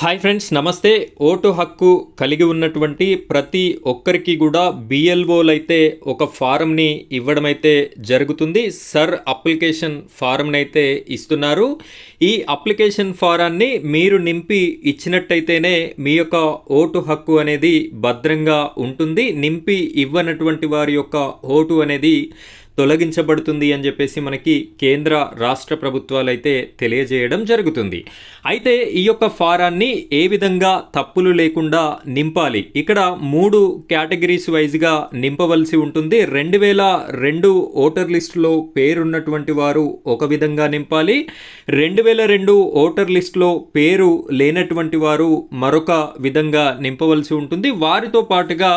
Hi friends, నమస్తే. Vote హక్కు కలిగి ఉన్నటువంటి ప్రతి ఒక్కరికి కూడా బిఎల్ఓలు అయితే ఒక ఫారంని ఇవ్వడం అయితే జరుగుతుంది. సర్ అప్లికేషన్ ఫారంని అయితే ఇస్తున్నారు. ఈ అప్లికేషన్ ఫారాన్ని మీరు నింపి ఇచ్చినట్టయితేనే మీ యొక్క ఓటు హక్కు అనేది భద్రంగా ఉంటుంది. నింపి ఇవ్వనటువంటి వారి యొక్క ఓటు అనేది తొలగించబడుతుంది అని చెప్పేసి మనకి కేంద్ర రాష్ట్ర ప్రభుత్వాలు అయితే తెలియజేయడం జరుగుతుంది. అయితే ఈ యొక్క ఫారాన్ని ఏ విధంగా తప్పులు లేకుండా నింపాలి? ఇక్కడ 3 కేటగిరీస్ వైజ్గా నింపవలసి ఉంటుంది. 2002 ఓటర్ లిస్టులో పేరున్నటువంటి వారు ఒక విధంగా నింపాలి. 2002 ఓటర్ లిస్టులో పేరు లేనటువంటి వారు మరొక విధంగా నింపవలసి ఉంటుంది. వారితో పాటుగా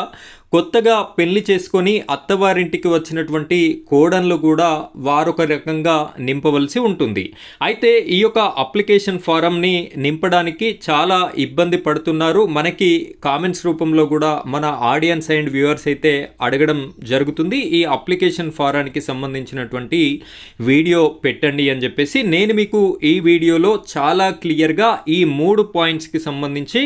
కొత్తగా పెళ్లి చేసుకొని అత్తవారింటికి వచ్చినటువంటి కోడన్లు కూడా వారొక రకంగా నింపవలసి ఉంటుంది. అయితే ఈ యొక్క అప్లికేషన్ ఫారంని నింపడానికి చాలా ఇబ్బంది పడుతున్నారు. మనకి కామెంట్స్ రూపంలో కూడా మన ఆడియన్స్ అండ్ వ్యూవర్స్ అయితే అడగడం జరుగుతుంది. ఈ అప్లికేషన్ ఫారానికి సంబంధించినటువంటి వీడియో పెట్టండి అని చెప్పేసి నేను మీకు ఈ వీడియోలో చాలా క్లియర్గా ఈ 3 పాయింట్స్కి సంబంధించి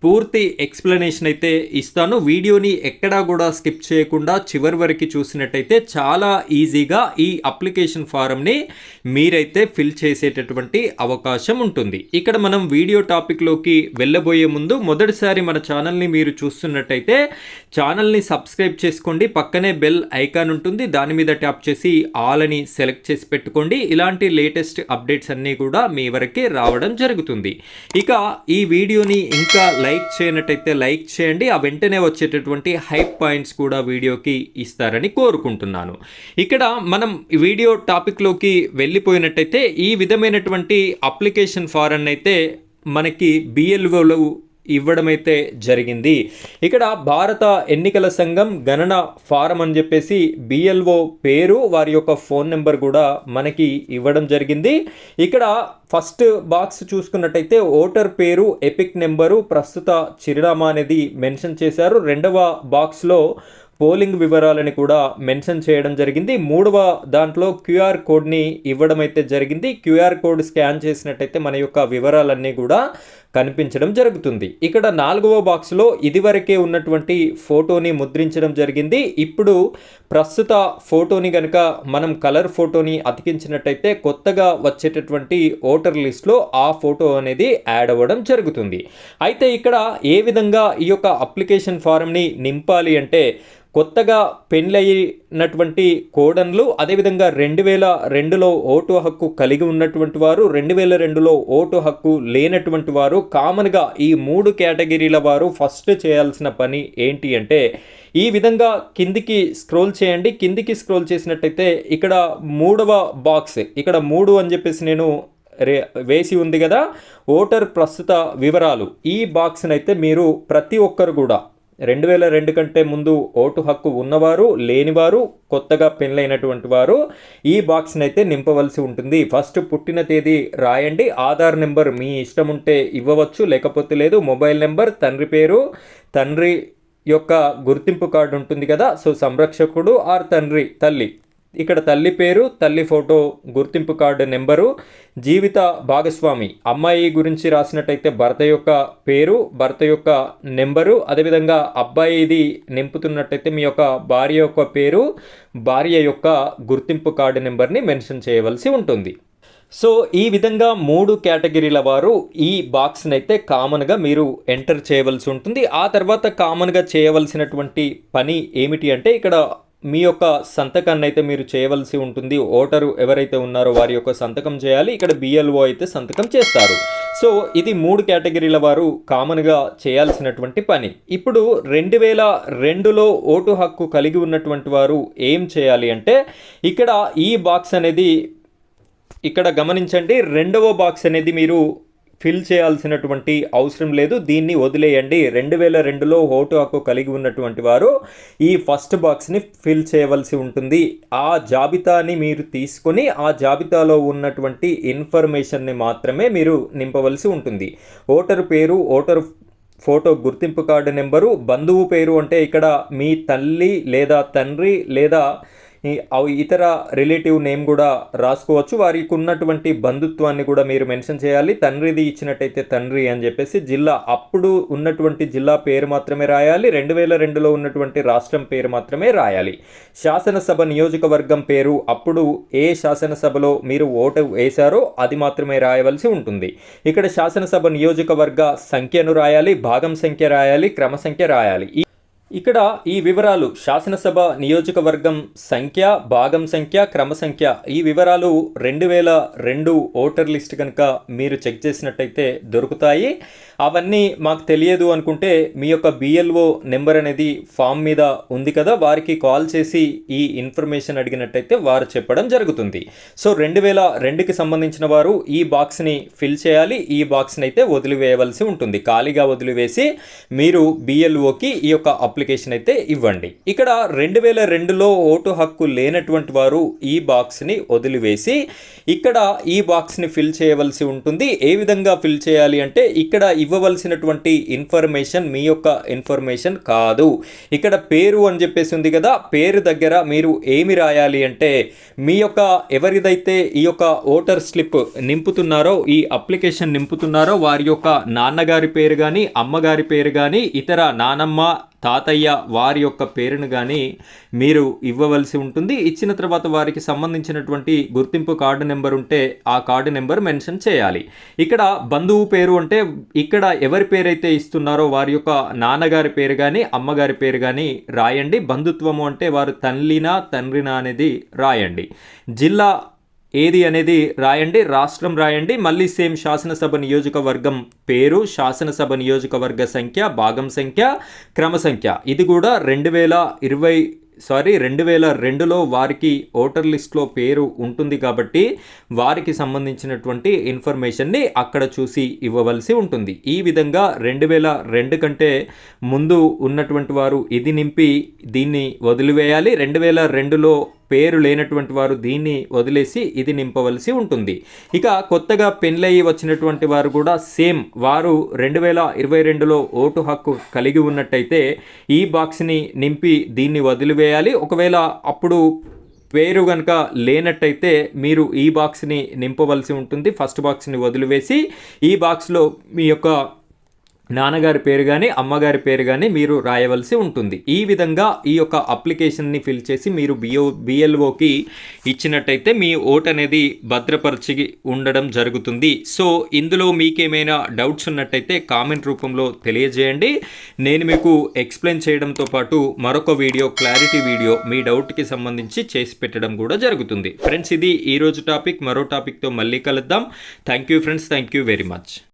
పూర్తి ఎక్స్ప్లెనేషన్ అయితే ఇస్తాను. వీడియోని ఎక్కడా కూడా స్కిప్ చేయకుండా చివరి వరకు చూసినట్టయితే చాలా ఈజీగా ఈ అప్లికేషన్ ఫారంని మీరైతే ఫిల్ చేసేటటువంటి అవకాశం ఉంటుంది. ఇక్కడ మనం వీడియో టాపిక్లోకి వెళ్ళబోయే ముందు మొదటిసారి మన ఛానల్ని మీరు చూస్తున్నట్టయితే ఛానల్ని సబ్స్క్రైబ్ చేసుకోండి. పక్కనే బెల్ ఐకాన్ ఉంటుంది, దాని మీద ట్యాప్ చేసి ఆల్ అని సెలెక్ట్ చేసి పెట్టుకోండి. ఇలాంటి లేటెస్ట్ అప్డేట్స్ అన్నీ కూడా మీ వరకే రావడం జరుగుతుంది. ఇక ఈ వీడియోని ఇంకా లైక్ చేయనట్టయితే లైక్ చేయండి. ఆ వెంటనే వచ్చేటటువంటి హైప్ పాయింట్స్ కూడా వీడియోకి ఇస్తారని కోరుకుంటున్నాను. ఇక్కడ మనం వీడియో టాపిక్లోకి వెళ్ళిపోయినట్టయితే ఈ విధమైనటువంటి అప్లికేషన్ ఫారం అయితే మనకి బిఎల్ఓలు ఇవ్వడమైతే జరిగింది. ఇక్కడ భారత ఎన్నికల సంఘం గణన ఫారం అని చెప్పేసి బిఎల్ఓ పేరు, వారి యొక్క ఫోన్ నెంబర్ కూడా మనకి ఇవ్వడం జరిగింది. ఇక్కడ ఫస్ట్ బాక్స్ చూసుకున్నట్టయితే ఓటర్ పేరు, ఎపిక్ నెంబరు, ప్రస్తుత చిరునామా అనేది మెన్షన్ చేశారు. రెండవ బాక్స్లో పోలింగ్ వివరాలని కూడా మెన్షన్ చేయడం జరిగింది. మూడవ దాంట్లో క్యూఆర్ కోడ్ని ఇవ్వడం అయితే జరిగింది. క్యూఆర్ కోడ్ స్కాన్ చేసినట్టయితే మన యొక్క వివరాలన్నీ కూడా కనిపించడం జరుగుతుంది. ఇక్కడ 4వ బాక్స్లో ఇదివరకే ఉన్నటువంటి ఫోటోని ముద్రించడం జరిగింది. ఇప్పుడు ప్రస్తుత ఫోటోని కనుక మనం కలర్ ఫోటోని అతికించినట్టయితే కొత్తగా వచ్చేటటువంటి ఓటర్ లిస్ట్లో ఆ ఫోటో అనేది యాడ్ అవ్వడం జరుగుతుంది. అయితే ఇక్కడ ఏ విధంగా ఈ యొక్క అప్లికేషన్ ఫారంని నింపాలి అంటే కొత్తగా పెళ్ళయినటువంటి కోడన్లు, అదేవిధంగా 2002లో ఓటు హక్కు కలిగి ఉన్నటువంటి వారు, 2002లో ఓటు హక్కు లేనటువంటి వారు, కామన్గా ఈ 3 కేటగిరీల వారు ఫస్ట్ చేయాల్సిన పని ఏంటి అంటే ఈ విధంగా కిందికి స్క్రోల్ చేయండి. కిందికి స్క్రోల్ చేసినట్టయితే ఇక్కడ 3వ బాక్స్, ఇక్కడ 3 అని చెప్పేసి నేను వేసి ఉంది కదా, ఓటర్ ప్రస్తుత వివరాలు. ఈ బాక్స్ని అయితే మీరు ప్రతి ఒక్కరు కూడా 2002 కంటే ముందు ఓటు హక్కు ఉన్నవారు, లేనివారు, కొత్తగా పెళ్ళైనటువంటి వారు ఈ బాక్స్ని అయితే నింపవలసి ఉంటుంది. ఫస్ట్ పుట్టిన తేదీ రాయండి. ఆధార్ నెంబర్ మీ ఇష్టం ఉంటే ఇవ్వవచ్చు, లేకపోతే లేదు. మొబైల్ నెంబర్, తండ్రి పేరు, తండ్రి యొక్క గుర్తింపు కార్డు ఉంటుంది కదా, సో సంరక్షకుడు ఆర్ తల్లి, ఇక్కడ తల్లి పేరు, తల్లి ఫోటో, గుర్తింపు కార్డు నెంబరు, జీవిత భాగస్వామి అమ్మాయి గురించి రాసినట్టయితే భర్త యొక్క పేరు, భర్త యొక్క నెంబరు, అదేవిధంగా అబ్బాయిది నింపుతున్నట్టయితే మీ యొక్క భార్య యొక్క పేరు, భార్య యొక్క గుర్తింపు కార్డు నెంబర్ని మెన్షన్ చేయవలసి ఉంటుంది. సో ఈ విధంగా 3 కేటగిరీల వారు ఈ బాక్స్ని అయితే కామన్గా మీరు ఎంటర్ చేయవలసి ఉంటుంది. ఆ తర్వాత కామన్గా చేయవలసినటువంటి పని ఏమిటి అంటే ఇక్కడ మీ యొక్క సంతకాన్ని అయితే మీరు చేయవలసి ఉంటుంది. ఓటరు ఎవరైతే ఉన్నారో వారి యొక్క సంతకం చేయాలి. ఇక్కడ బిఎల్ఓ అయితే సంతకం చేస్తారు. సో ఇది 3 కేటగిరీల వారు కామన్గా చేయాల్సినటువంటి పని. ఇప్పుడు 2002లో ఓటు హక్కు కలిగి ఉన్నటువంటి వారు ఏం చేయాలి అంటే ఇక్కడ ఈ బాక్స్ అనేది ఇక్కడ గమనించండి. 2వ బాక్స్ అనేది మీరు ఫిల్ చేయాల్సినటువంటి అవసరం లేదు, దీన్ని వదిలేయండి. 2002లో ఓటు హక్కు కలిగి ఉన్నటువంటి వారు ఈ ఫస్ట్ బాక్స్ని ఫిల్ చేయవలసి ఉంటుంది. ఆ జాబితాని మీరు తీసుకొని ఆ జాబితాలో ఉన్నటువంటి ఇన్ఫర్మేషన్ని మాత్రమే మీరు నింపవలసి ఉంటుంది. ఓటరు పేరు, ఓటరు ఫోటో, గుర్తింపు కార్డు నెంబరు, బంధువు పేరు అంటే ఇక్కడ మీ తల్లి లేదా తండ్రి లేదా ఇతర రిలేటివ్ నేమ్ కూడా రాసుకోవచ్చు. వారికి ఉన్నటువంటి బంధుత్వాన్ని కూడా మీరు మెన్షన్ చేయాలి. తండ్రిది ఇచ్చినట్టయితే తండ్రి అని చెప్పేసి జిల్లా అప్పుడు ఉన్నటువంటి జిల్లా పేరు మాత్రమే రాయాలి. 2002లో ఉన్నటువంటి రాష్ట్రం పేరు మాత్రమే రాయాలి. శాసనసభ నియోజకవర్గం పేరు అప్పుడు ఏ శాసనసభలో మీరు ఓటు వేశారో అది మాత్రమే రాయవలసి ఉంటుంది. ఇక్కడ శాసనసభ నియోజకవర్గ సంఖ్యను రాయాలి, భాగం సంఖ్య రాయాలి, క్రమ సంఖ్య రాయాలి. ఇక్కడ ఈ వివరాలు శాసనసభ నియోజకవర్గం సంఖ్య, భాగం సంఖ్య, క్రమ సంఖ్య ఈ వివరాలు 2002 ఓటర్ లిస్ట్ కనుక మీరు చెక్ చేసినట్టయితే దొరుకుతాయి. అవన్నీ మాకు తెలియదు అనుకుంటే మీ యొక్క BLO నెంబర్ అనేది ఫామ్ మీద ఉంది కదా, వారికి కాల్ చేసి ఈ ఇన్ఫర్మేషన్ అడిగినట్టయితే వారు చెప్పడం జరుగుతుంది. సో 2002కి సంబంధించిన వారు ఈ బాక్స్ని ఫిల్ చేయాలి. ఈ బాక్స్ని అయితే వదిలివేయవలసి ఉంటుంది. ఖాళీగా వదిలివేసి మీరు BLOకి ఈ యొక్క అప్లికేషన్ అయితే ఇవ్వండి. ఇక్కడ 2002లో ఓటు హక్కు లేనటువంటి వారు ఈ బాక్స్ని వదిలివేసి ఇక్కడ ఈ బాక్స్ని ఫిల్ చేయవలసి ఉంటుంది. ఏ విధంగా ఫిల్ చేయాలి అంటే ఇక్కడ ఇవ్వవలసినటువంటి ఇన్ఫర్మేషన్ మీ యొక్క ఇన్ఫర్మేషన్ కాదు. ఇక్కడ పేరు అని చెప్పేసి ఉంది కదా, పేరు దగ్గర మీరు ఏమి రాయాలి అంటే మీ యొక్క ఎవరిదైతే ఈ యొక్క ఓటర్ స్లిప్ నింపుతున్నారో, ఈ అప్లికేషన్ నింపుతున్నారో వారి యొక్క నాన్నగారి పేరు కానీ, అమ్మగారి పేరు కానీ, ఇతర నానమ్మ, తాతయ్య వారి యొక్క పేరును కానీ మీరు ఇవ్వవలసి ఉంటుంది. ఇచ్చిన తర్వాత వారికి సంబంధించినటువంటి గుర్తింపు కార్డు నెంబర్ ఉంటే ఆ కార్డు నెంబర్ మెన్షన్ చేయాలి. ఇక్కడ బంధువు పేరు అంటే ఇక్కడ ఎవరి పేరైతే ఇస్తున్నారో వారి యొక్క నాన్నగారి పేరు కానీ, అమ్మగారి పేరు కానీ రాయండి. బంధుత్వము అంటే వారు తల్లినా తండ్రినా అనేది రాయండి. జిల్లా ఏది అనేది రాయండి. రాష్ట్రం రాయండి. మళ్ళీ సేమ్ శాసనసభ నియోజకవర్గం పేరు, శాసనసభ నియోజకవర్గ సంఖ్య, భాగం సంఖ్య, క్రమ సంఖ్య ఇది కూడా 2002లో వారికి ఓటర్ లిస్ట్లో పేరు ఉంటుంది కాబట్టి వారికి సంబంధించినటువంటి ఇన్ఫర్మేషన్ని అక్కడ చూసి ఇవ్వవలసి ఉంటుంది. ఈ విధంగా 2002 కంటే ముందు ఉన్నటువంటి వారు ఇది నింపి దీన్ని వదిలివేయాలి. 2002లో పేరు లేనటువంటి వారు దీన్ని వదిలేసి ఇది నింపవలసి ఉంటుంది. ఇక కొత్తగా పెళ్ళయి వచ్చినటువంటి వారు కూడా సేమ్ వారు 2022లో ఓటు హక్కు కలిగి ఉన్నట్టయితే ఈ బాక్స్ని నింపి దీన్ని వదిలివేయాలి. ఒకవేళ అప్పుడు పేరు కనుక లేనట్టయితే మీరు ఈ బాక్స్ని నింపవలసి ఉంటుంది. ఫస్ట్ బాక్స్ని వదిలివేసి ఈ బాక్స్లో మీ యొక్క నాన్నగారి పేరు కానీ, అమ్మగారి పేరు కానీ మీరు రాయవలసి ఉంటుంది. ఈ విధంగా ఈ యొక్క అప్లికేషన్ని ఫిల్ చేసి మీరు BLOకి ఇచ్చినట్టయితే మీ ఓట్ అనేది భద్రపరిచి ఉండడం జరుగుతుంది. సో ఇందులో మీకేమైనా డౌట్స్ ఉన్నట్టయితే కామెంట్ రూపంలో తెలియజేయండి. నేను మీకు ఎక్స్ప్లెయిన్ చేయడంతో పాటు మరొక వీడియో, క్లారిటీ వీడియో మీ డౌట్కి సంబంధించి చేసి పెట్టడం కూడా జరుగుతుంది. ఫ్రెండ్స్, ఇది ఈరోజు టాపిక్. మరో టాపిక్తో మళ్ళీ కలుద్దాం. Thank you friends, thank you very much.